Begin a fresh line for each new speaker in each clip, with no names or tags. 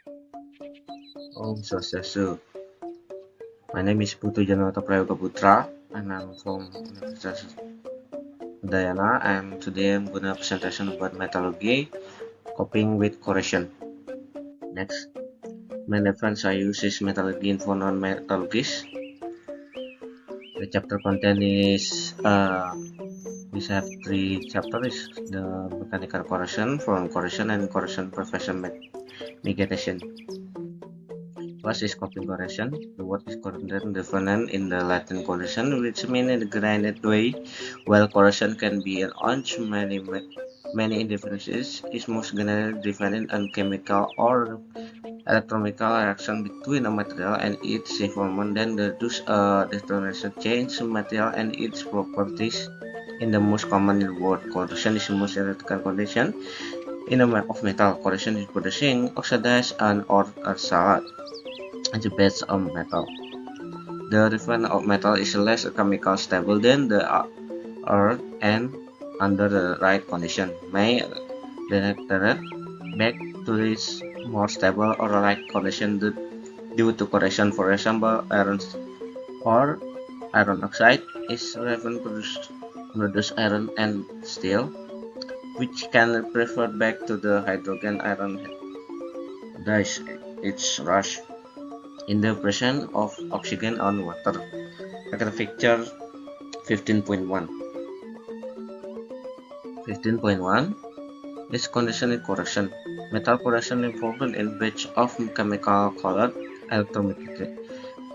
Om Swastiastu. My name is Putu Januartha Prayoga Putra, and I'm from Universitas Udayana. And today I'm gonna presentation about metallurgy, coping with corrosion. Next, main reference I use is Metallurgi Info Non-Metallurgis. The chapter content is we have 3 chapters: the mechanical corrosion, foreign corrosion, and corrosion prevention mitigation. First is coping corrosion. The word is corrosion defined in the Latin corrosion, which means in a grinded way. While corrosion can be an orange, many differences is most generally defined on chemical or electrochemical reaction between a material and its environment. Then the detonation change material and its properties. In the most common word, corrosion is the most electrical condition in of metal. Corrosion is producing oxidized and or salad and the base of metal. The refinement of metal is less chemically stable than the earth and under the right condition may direct back to its more stable or right condition due to corrosion. For example, iron or iron oxide is often produce iron and steel, which can revert back to the hydrogen iron dies its rush in the presence of oxygen and water. Look at picture 15.1. 15.1 is conditional corrosion. Metal corrosion involved in batch of chemical called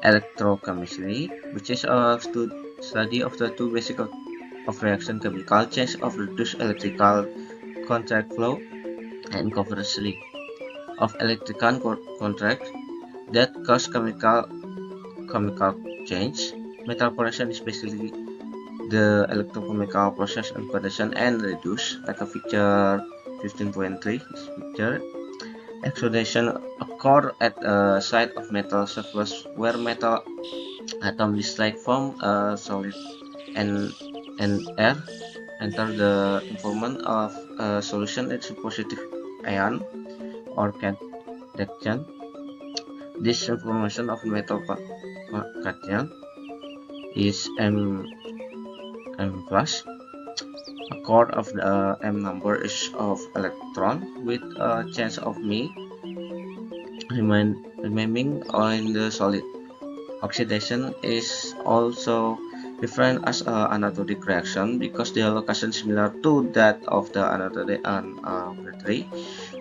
electrochemistry, which is a study of the two basic of reaction chemical change of reduced electrical contact flow and conversely of electrical contact that cause chemical change. Metal corrosion is basically the electrochemical process and condension and reduce, like a figure 15.3. This picture exudation occur at a site of metal surface where metal atom dislike from a solid and air enter the environment of a solution. It's a positive ion or cation. This information of metal cation is M plus. A core of the M number is of electron with a chance of remaining in the solid. Oxidation is also defined as an anodic reaction because the location is similar to that of the anode and battery.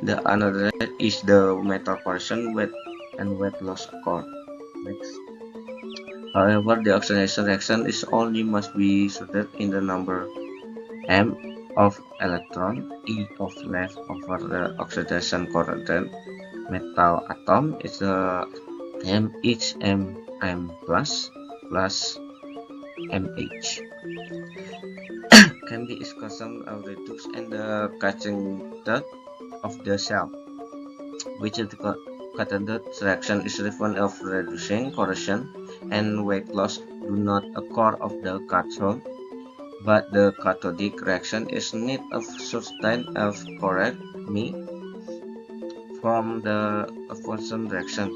The anode is the metal corrosion weight loss occur. Next. However, the oxidation reaction is only must be suited in the number M of electron, E of left over the oxidation current metal atom is the M plus MH. Can be exclusion of reduced and the catching of the cell, which is the cathode reaction is referred of reducing corrosion and weight loss do not occur of the cathode, but the cathodic reaction is need of sustain of correct me from the fusion reaction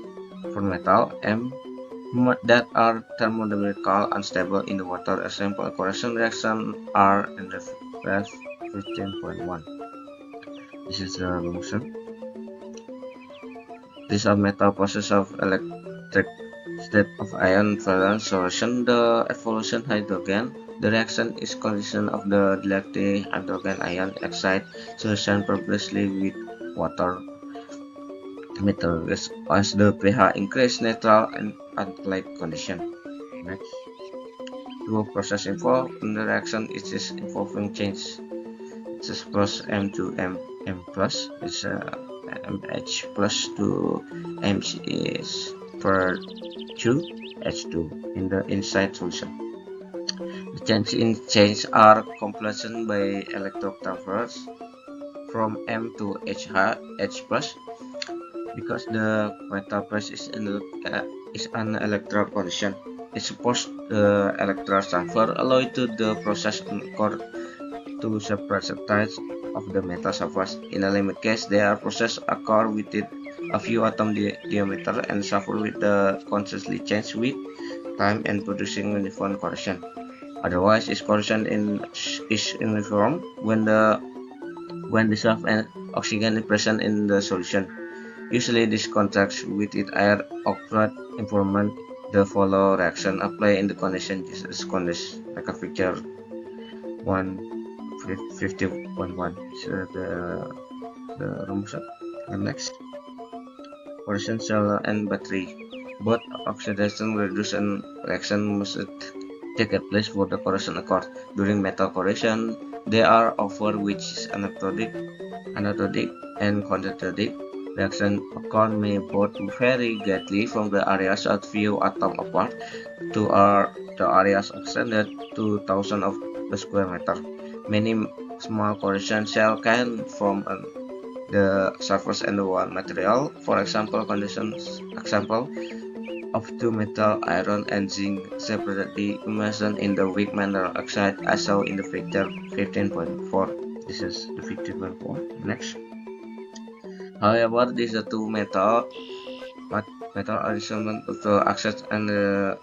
for metal M that are thermodynamically unstable in the water. Example corrosion reaction are in the graph 15.1. This is the motion. This is metal process of electric state of ion valence solution. The evolution hydrogen. The reaction is condition of the dilectic hydrogen ion excite solution previously with water metal as the pH increase neutral and alkaline condition. Next, two process involved in the reaction is involving change. It's plus M to M plus is MH plus to MC is per 2 H2 in the inside solution. The change are completion by electrotransfers from M to H plus because the metal plus is an electron condition. It supports the electron transfer allow to the process occur to separate sides of the metal surface. In a limit case, their process occur within a few atom diameter and suffer with the constantly change with time and producing uniform corrosion. Otherwise, its corrosion is uniform when dissolved and oxygen is present in the solution. Usually, this contracts with it air oxide improvement. The follow reaction apply in the condition just as condition like a figure 150.1. So the rumus. And next, corrosion cell and battery. Both oxidation, reduction reaction must take place for the corrosion occur. During metal corrosion, there are offer which is anatomic and condensatic reaction occur may both vary greatly from the areas of few atoms apart to the areas extended to thousands of the square meter. Many small corrosion cells can form on the surface and the one material. For example, example of two metal, iron and zinc separately immersed in the weak mineral oxide as shown in the figure 15.4. This is the 15.4. Next. However, these are two metal arrangement of the oxide and the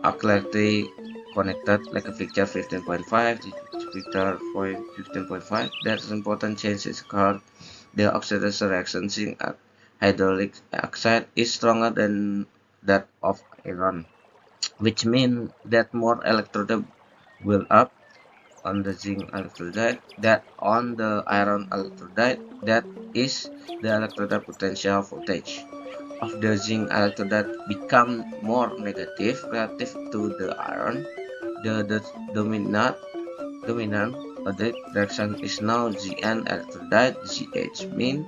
accurately connected like a figure 15.5, figure 15.5. There's important changes occurred. The oxidation reaction zinc hydraulic oxide is stronger than that of iron, which means that more electrode will up on the zinc electrolyte than on the iron electrolyte. That is the electrolyte potential voltage of the zinc electrolyte become more negative relative to the iron. The dominant of the reaction is now Zn electrolyte. Gh mean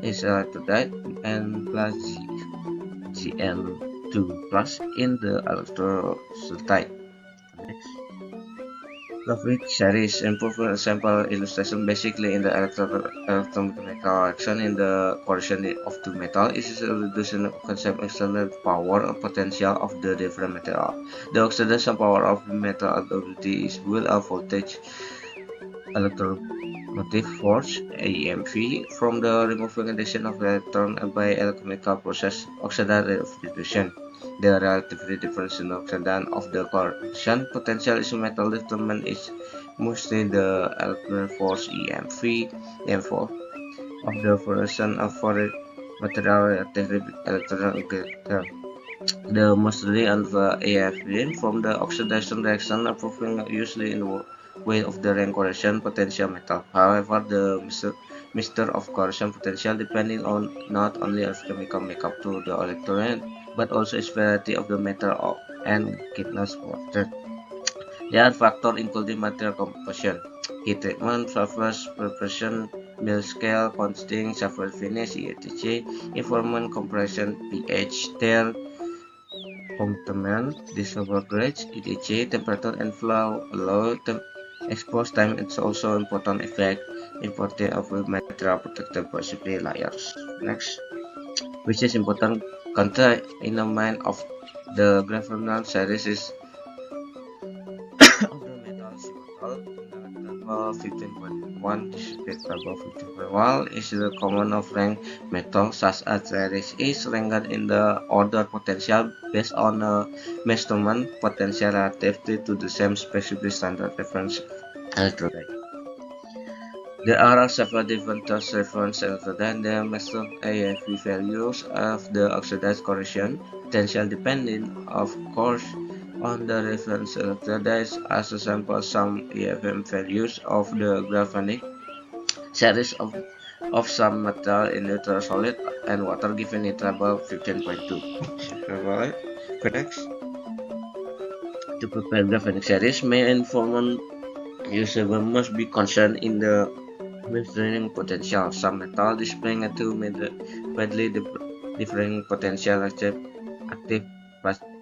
is electrolyte and plus Gn2 plus in the electrolyte. Next. Graphic series improvement sample illustration basically in the electromechanical reaction in the corrosion of two metal is a reduction concept external power or potential of the different material. The oxidation power of the metal ability is will a voltage electromotive force EMV from the removing condition of the electron by electrochemical process oxidative reduction. The relatively difference in oxidation of the corrosion potential is metal determinant is mostly the electron force EM4 of the corrosion of foreign material relatively electron. The mostly of EFV from the oxidation reaction approving usually in the way of the rank corrosion potential metal. However, the mixture of corrosion potential depending on not only of chemical makeup to the electron but also its variety of the metal and thickness of it. There are factors including material composition, heat treatment, surface preparation, mill scale, consting, surface finish, etc., environment compression, pH, tear, containment, dissolver grades, etc., temperature and flow, allow expose time is also important effect important of material protected possibly layers. Next, which is important concept in the mind of the graphonal series is of the metal table 15.1. This is table 15.1 is the common of rank metal such as series is ranked in the order potential based on a measurement potential relative to the same specific standard reference electrolyte. There are several different reference electrolytes that measure AFV values of the oxidized corrosion potential depending, of course, on the reference electrolytes. As a sample, some EFM values of the graphenic series of some metal in neutral solid and water given in table 15.2. Next, to prepare graphenic series, main information user must be concerned in the measuring potential. Some metal displaying a two widely differing potential active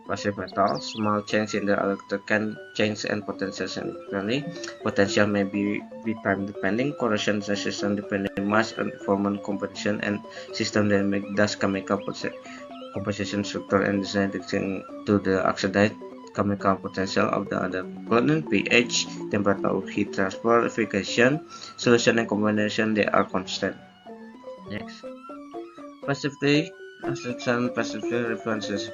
passive metal. Small change in the electric can change and potential significantly. Potential may be time depending, corrosion resistance depending mass and informant composition and system dynamic, thus chemical composition structure and design to the oxidized chemical potential of the other component, pH, temperature, heat transfer, purification, solution and combination, they are constant. Next, Passively, assumption passively references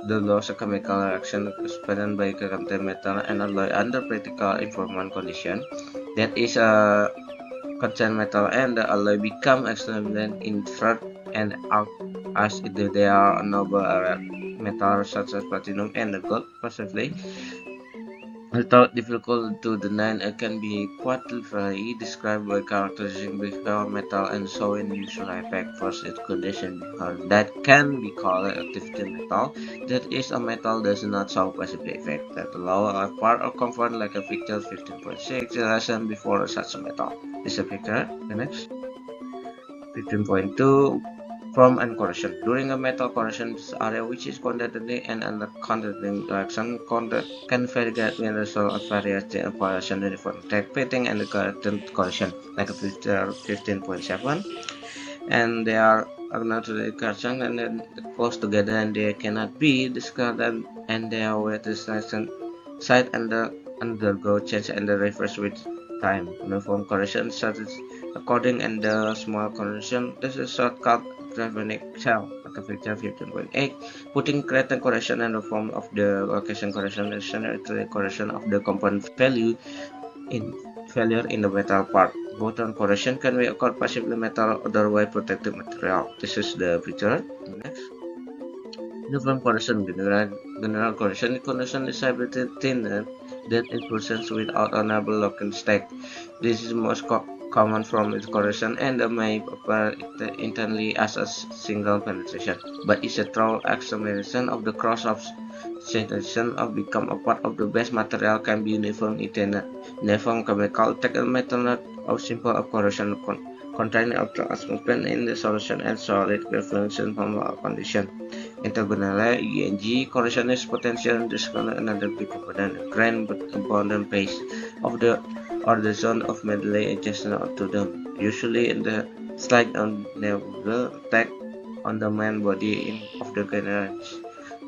the laws of chemical reaction explained by contained metal and alloy under practical informant condition. That is a contained metal and the alloy become extremely invert and act as if they are noble metals such as platinum and gold. Passively, although difficult to deny, it can be quantifiably described by characterizing behavior metal and showing usual effect first its condition behavior that can be called activity metal. That is, a metal does not show passive effect. That the lower part of comfort like a picture 15.6 lesson before such a metal. This is a picture. The next 15.2 Form and corrosion. During a metal corrosion, this area which is conducting and under conducting reaction can vary greatly in the result of various corrosion uniform tech fitting and the corrosion, like a 15.7, and they are agnostic corrosion and then close together and they cannot be discarded and they are with this side and undergo change and the reverse with time. Uniform corrosion such as according and the small corrosion, this is shortcut Gravenic cell, like a picture 15.8, putting creating correction in the form of the location correction is the correction of the component value in failure in the metal part. Bottom correction can be occurred passively metal otherwise protected material. This is the picture. Next. Uniform correction, general correction is ability thinner that impulsions without enable locking stack. This is most common from its correction and may appear internally as a single penetration, but is a through acceleration of the cross of section of become a part of the base material can be uniform chemical technical method of simple of corrosion containing of the atmosphere in the solution and solid reference from condition. Intergonally, ENG corrosion is potential disconnect another big component, grain abundant base of the or the zone of medley adjacent to them, usually in the slide on the attack on the main body of the grain.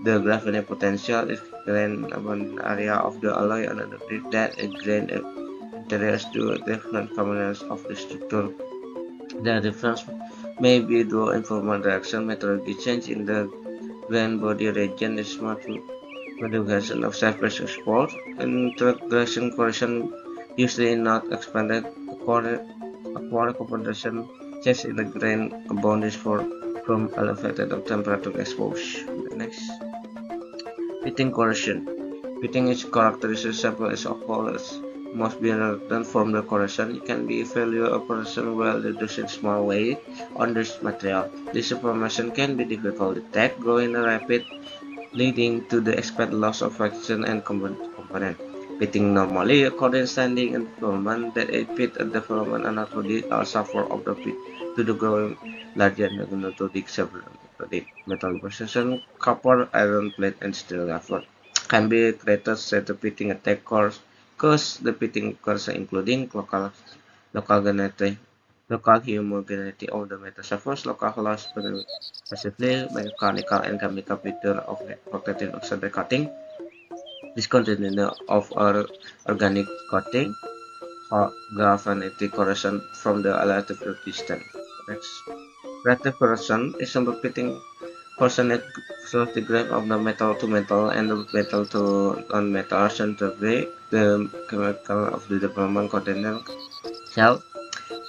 The graphene potential is grain abundant area of the alloy underneath that a grain interiors to different components of the structure. The difference may be due informant reaction methodology change in the grain body region is modification of surface export and integration correction usually not expanded acquired compensation change in the grain boundaries from elevated of temperature exposure. Next, fitting correction. Fitting is characteristic sample is occurs must be done from the correction. It can be a failure of correction while reducing small weight on this material. This information can be difficult to detect, growing rapid, leading to the expected loss of fraction and component. Fitting normally according standing and development that a fit and development anatomy are suffer of the fit to the growing larger anatomic metal precision, copper, iron plate, and steel effort can be created set the fitting attack cause the fitting occurs including local genetic local homogeneity of the metal surface, local loss passively mechanical and chemical feature of protective oxide cutting, discontinuity of organic coating, or galvanic corrosion from the relative distance. Next, relative corrosion is a fitting percentage centigrade of the metal to metal and the metal to non-metal centigrade, the chemical of the development container cell.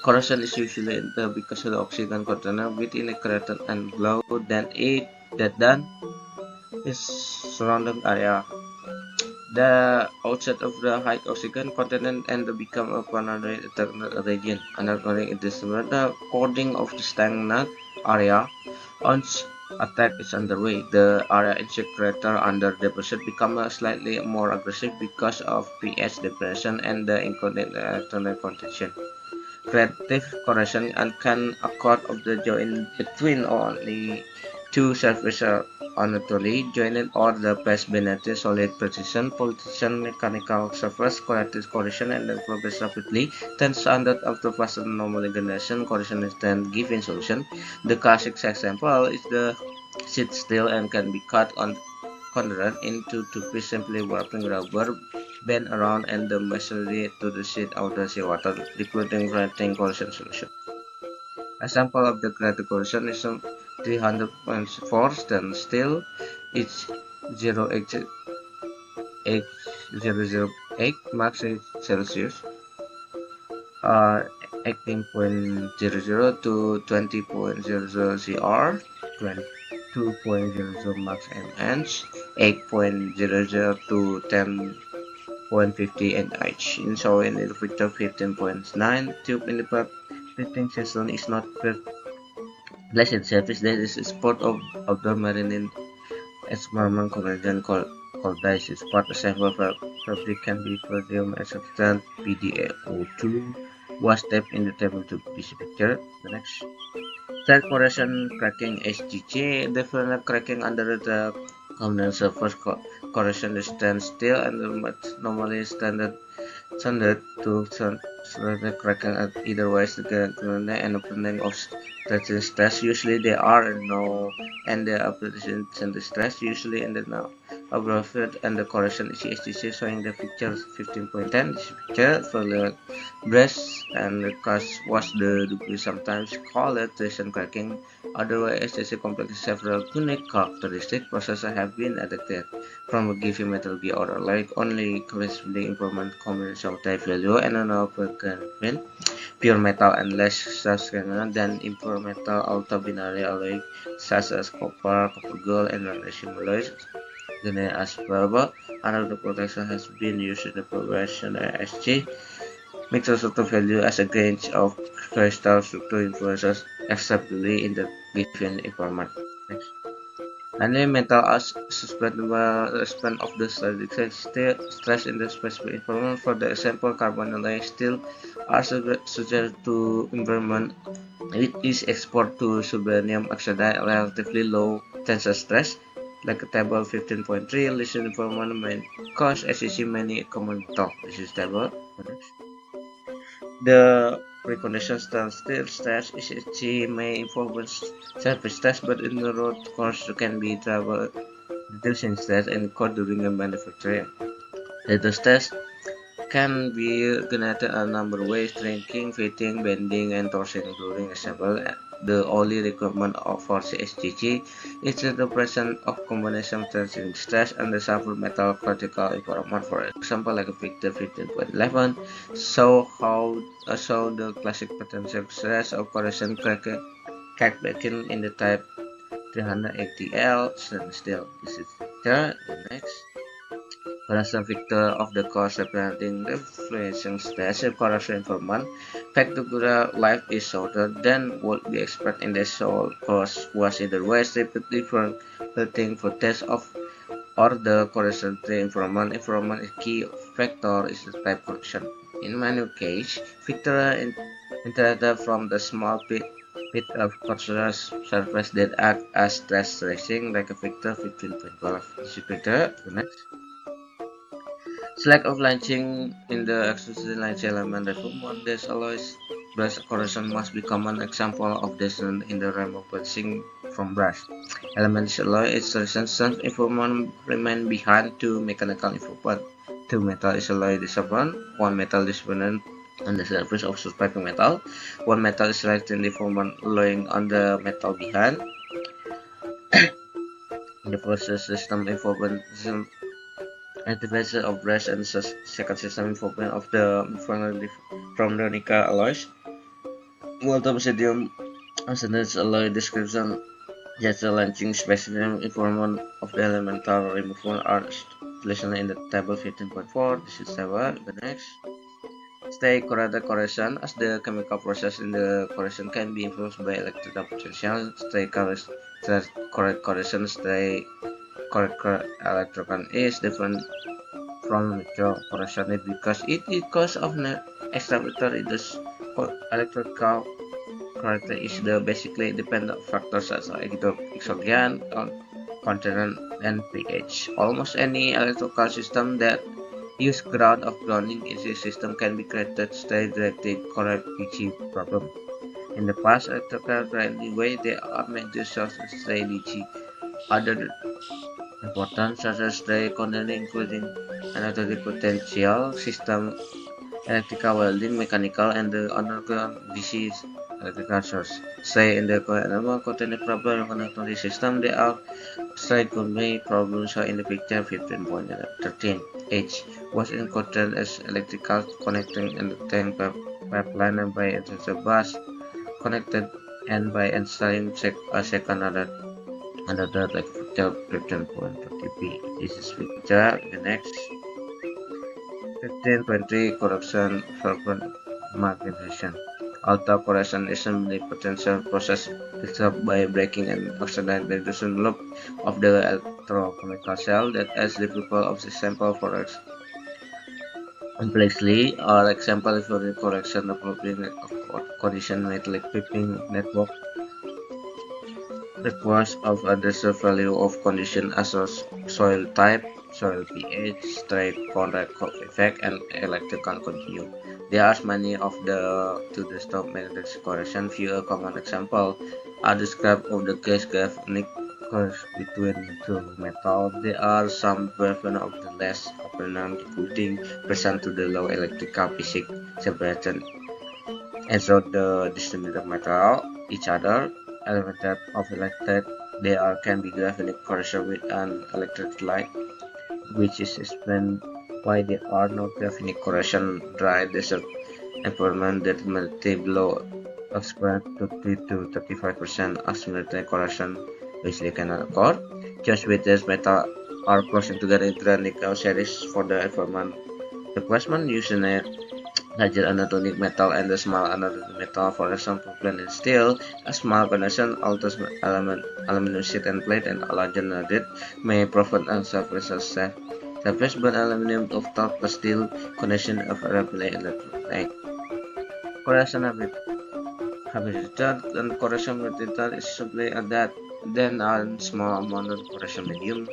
Corrosion is usually because of the oxygen container within a crater and low than its surrounding area. The outside of the high oxygen content and become a primary internal region. Undergoing this the coding of the stagnant area. Once attack is underway, the area insect crater under deposit become slightly more aggressive because of pH depression and the included electronic contention. Creative corrosion and can occur of the joint between only two surfaces anatoly joined or the base beneath solid precision position mechanical surface corrective corrosion and then progress rapidly then standard of the fast normal generation corrosion is then given solution. The classic example is the sheet steel and can be cut on conduit into two pieces simply wrapping rubber band around and the machinery to the sheet out the seawater including creating corrosion solution. Example of the creative corrosion is 300.4 stainless steel, each 0.8008 marks Celsius, 18.00 to 20.00 CR, 22.00 max mH, 8.00 to 10.50 NH. In showing in the picture 15.9 tube in the fitting season is not blessed surface. There is a spot of outdoor marine experiment corrosion called dice. It's part of several fabric can be sodium acceptance PDAO2 was tapped in the table to be picture. The next third corrosion cracking SGC, definite cracking under the common surface corrosion resistance steel and normally standard to cracking at either ways the and opening of stretching stress. Usually they are no and the application center stress usually in the now above and the correction is STC showing the picture 15.10. This picture for the breast and the cause was the degree sometimes called it tension cracking. Otherwise STC complex several unique characteristic processes have been adapted from a given metallurgy or like only corresponding improvement combination of type value and another can pure metal and less sustainable than impure metal ultra-binary alloy such as copper, gold, and magnesium alloys. As well, another protection has been used in the progression SG mixture structure value as a range of crystal structure influences acceptably in the given environment. Next. Any metal as suspendable span of the static stress in the specific environment. For the example, carbon alloy steel are subject to environment it is exposed to sublinium oxide relatively low tensile stress, like a table 15.3. Listen environment may cause SEC many common metal. This is table. The precondition steel stress SEC may influence surface stress, but in the road course can be travel reducing stress and occur during the manufacturing. The stress can be generated a number of ways: shrinking, fitting, bending, and torsioning during assembly. The only requirement for CSGG is the presence of combination tension stress and the sample metal critical environment. For example, like a Victor 15.11 show the classic potential stress of corrosion crackbreaking in the type 380L stainless steel. This is the next. Corrosion Victor of the course representing the influencing stress corrosion environment. Tjokorda life is shorter than would be expected in the soil course was either ways typically for building for test of or the corrosion environment. Environment is key factor is the type correction. In many cases, Victor interacted from the small bit of corrosion surface that act as stress tracing like a Victor 15.12. This is Victor. The next. Slack of launching in the extrusion line element development, this alloys brush corrosion must become an example of this in the removal from brush. Elements alloy its resistance improvement remain behind two mechanical improvement. Two metal is alloy disappointment, one metal disappointment on the surface of suspected metal, one metal is slightly deformment alloying on the metal behind. The process system improvement activation of brush and second system improvement of the from the nickel alloys. Multi-medium standards alloy description just the launching specific information of the elemental removal are listed in the table 15.4. This is table. The next. Stay correct corrosion as the chemical process in the corrosion can be influenced by electrical potential. Stay correct corrosion. Stay correct electron is different from natural corrosion because it is cause of extra factor. It is electrical character is the basically dependent factors such as exogen, content, and pH. Almost any electrical system that use ground of grounding in the system can be created stay directly correct DG problem. In the past, electrical grinding way they are made to solve stray DG. Other important such as stray containing including another potential system, electrical welding, mechanical, and the underground DC electrical source. Say in the containing problem connectivity system, there are strike-only problems are in the picture 15.13. H was encountered as electrical connecting in the tank pipeline and by the bus connected and by installing a second another like picture 15.30p. This is picture. The next 15.3 corrosion fragmentation. Although corrosion is a potential process built up by breaking and oxidizing the reduction loop of the electrochemical cell that as the people of the sample for complexly or example for the correction of condition metallic piping network requires of a desert value of condition as soil type, soil pH, straight contact effect, and electrical continue. There are many of the to the stop magnetic correction. Few common example are described of the case galvanic curves between two metals. There are some versions of the less apparent difficulty present to the low electrical physics separation and so the distributed metal each other elevated of electric they are can be galvanic corrosion with an electric light, which is explained why there are no galvanic corrosion dry desert environment that melted below expressed 30 to 35% asymmetric corrosion basically cannot occur. Just with this metal are closing together into the nickel series for the environment. The placement using a larger anatomic metal and the small anatomic metal, for example, plain and steel, a small connection, alters aluminum sheet and plate, and a larger anode may provide a surface but aluminum of top a steel connection of a relay electric. Corrosion habitat and corrosion habitat is simply that then a small amount of corrosion medium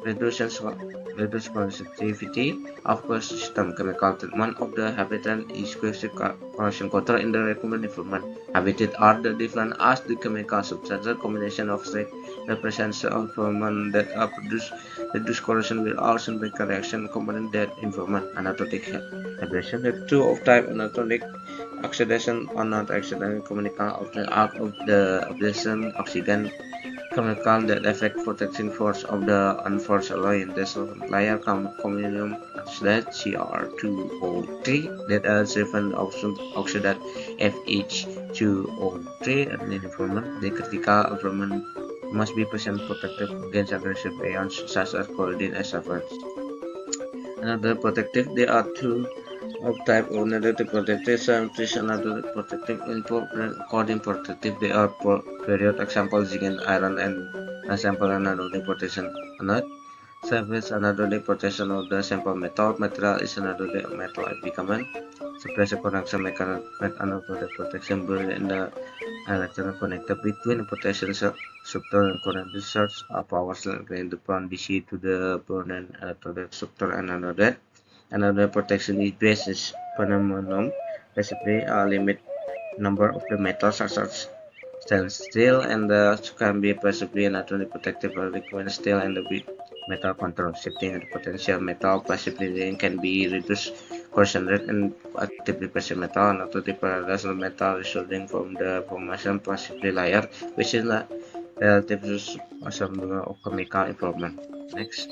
reduces conductivity of the system. Chemical treatment of the habitat is corrosion control in the recommended environment. Habitat are the different as the chemical substances combination of state represents the environment that are produced. Reduce corrosion will also make a reaction component that environment. Anatomic abrasion. The two of type anatomic oxidation or not oxidation chemical of the arc of the abrasion oxygen chemical that affect protecting force of the unforced alloy in the layer communium oxidate Cr2O3 that are driven oxidate FH2O3 and in environment. The critical environment must be present protective against aggressive ions such as chlorine and sulfur. Another protective, there are two of type of negative protective, some another protective coding protective. They are period example zinc and iron and example another protection anode. Surface another protection of the sample material is another metal equipment. Suppressor connection another protection built in the electrical connector between the protection structure and current source of power in the from DC to the burning electrode structure and another protection is basis phenomenon, basically a limit number of the metals such as stainless steel and can be possibly another protective requirement steel and the metal control shifting the potential metal possibly can be reduced corrosion rate and actively pressure metal and to the paradox metal resulting from the formation possibly layer which is a relative assembly of chemical improvement. Next.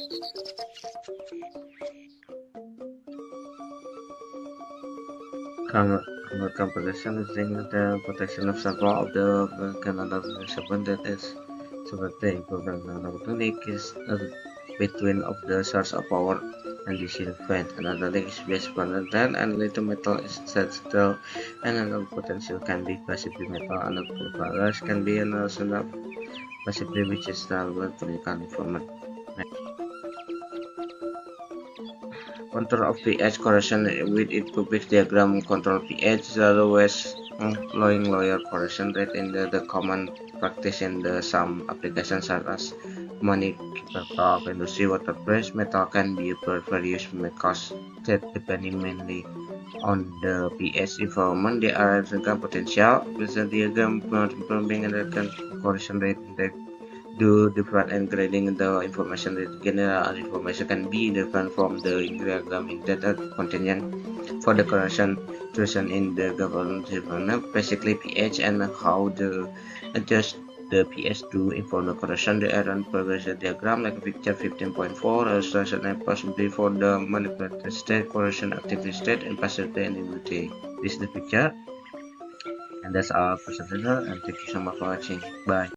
Composition is the protection of several of the Canada that is seperti electronic is between of the source of power and the shield vent. Another link is based on that and little metal is still and another potential can be passively metal and another can be another passively which is the chemical information. Control of pH correction with its public diagram control pH the lowest flowing lower correction rate in the common practice in the some applications such as money of industry water press metal can be per various chemicals that depending mainly on the pH environment there are potential with the diagram plumbing and correction rate do different and grading the information. The general information can be different from the diagram in data contained for the corrosion situation in the government, basically pH and how the adjust the pH to inform the corrosion. The error progression diagram like picture 15.4 illustration and possibly for the manipulated state, corrosion activity state, and passive state and immunity. This is the picture, and that's our presentation, and thank you so much for watching. Bye.